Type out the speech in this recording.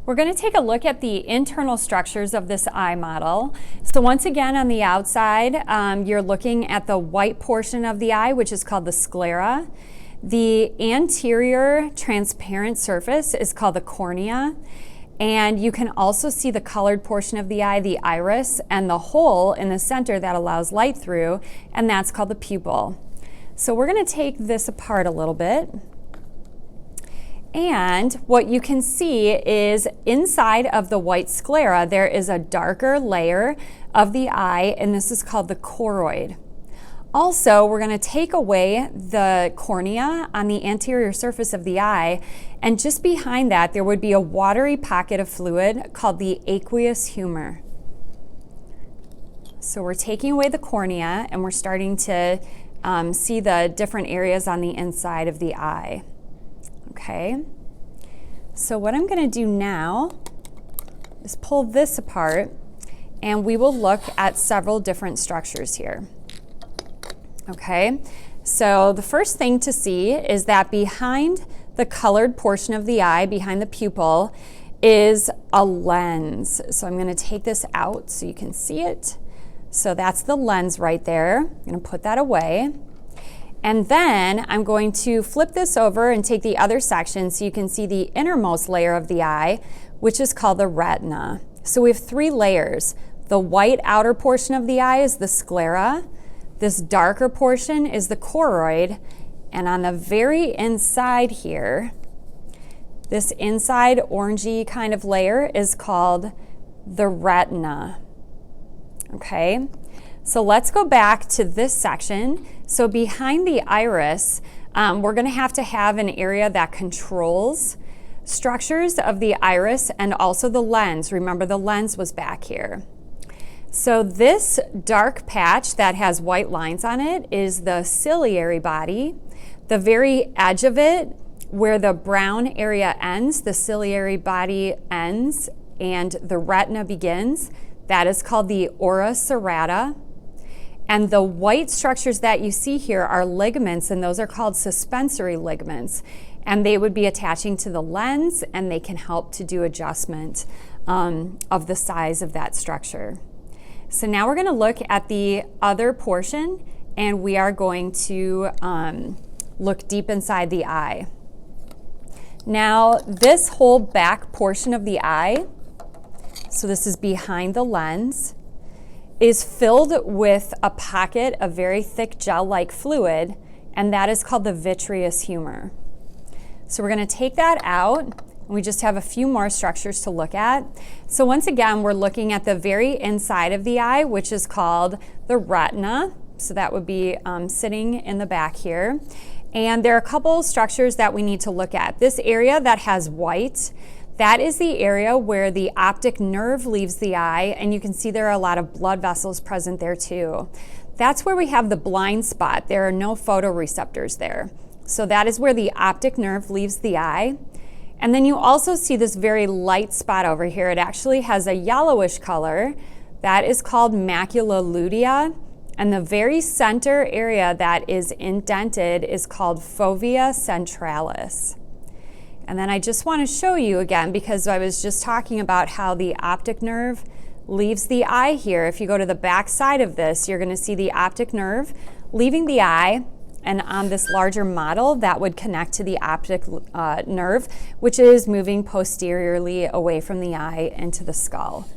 We're going to take a look at the internal structures of this eye model. So once again, on the outside, you're looking at the white portion of the eye, which is called the sclera. The anterior transparent surface is called the cornea. And you can also see the colored portion of the eye, the iris, and the hole in the center that allows light through, and that's called the pupil. So we're going to take this apart a little bit. And what you can see is inside of the white sclera, there is a darker layer of the eye, and this is called the choroid. Also, we're going to take away the cornea on the anterior surface of the eye, and just behind that, there would be a watery pocket of fluid called the aqueous humor. So we're taking away the cornea, and we're starting to see the different areas on the inside of the eye. Okay, so what I'm going to do now is pull this apart, and we will look at several different structures here. Okay, so the first thing to see is that behind the colored portion of the eye, behind the pupil, is a lens. So I'm going to take this out so you can see it. So that's the lens right there. I'm going to put that away. And then I'm going to flip this over and take the other section so you can see the innermost layer of the eye, which is called the retina. So we have three layers. The white outer portion of the eye is the sclera. This darker portion is the choroid. And on the very inside here, this inside orangey kind of layer is called the retina. Okay, so let's go back to this section. So behind the iris, we're going to have an area that controls structures of the iris and also the lens. Remember, the lens was back here. So this dark patch that has white lines on it is the ciliary body. The very edge of it, where the brown area ends, the ciliary body ends, and the retina begins, that is called the ora serrata. And the white structures that you see here are ligaments, and those are called suspensory ligaments. And they would be attaching to the lens, and they can help to do adjustment of the size of that structure. So now we're going to look at the other portion, and we are going to look deep inside the eye. Now, this whole back portion of the eye, so this is behind the lens, is filled with a pocket of very thick gel-like fluid, and that is called the vitreous humor. So we're going to take that out, and we just have a few more structures to look at. So once again, we're looking at the very inside of the eye, which is called the retina. So that would be sitting in the back here. And there are a couple structures that we need to look at. This area that has white, that is the area where the optic nerve leaves the eye, and you can see there are a lot of blood vessels present there too. That's where we have the blind spot. There are no photoreceptors there. So that is where the optic nerve leaves the eye. And then you also see this very light spot over here. It actually has a yellowish color. That is called macula lutea. And the very center area that is indented is called fovea centralis. And then I just want to show you again, because I was just talking about how the optic nerve leaves the eye here. If you go to the back side of this, you're going to see the optic nerve leaving the eye, and on this larger model, that would connect to the optic nerve, which is moving posteriorly away from the eye into the skull.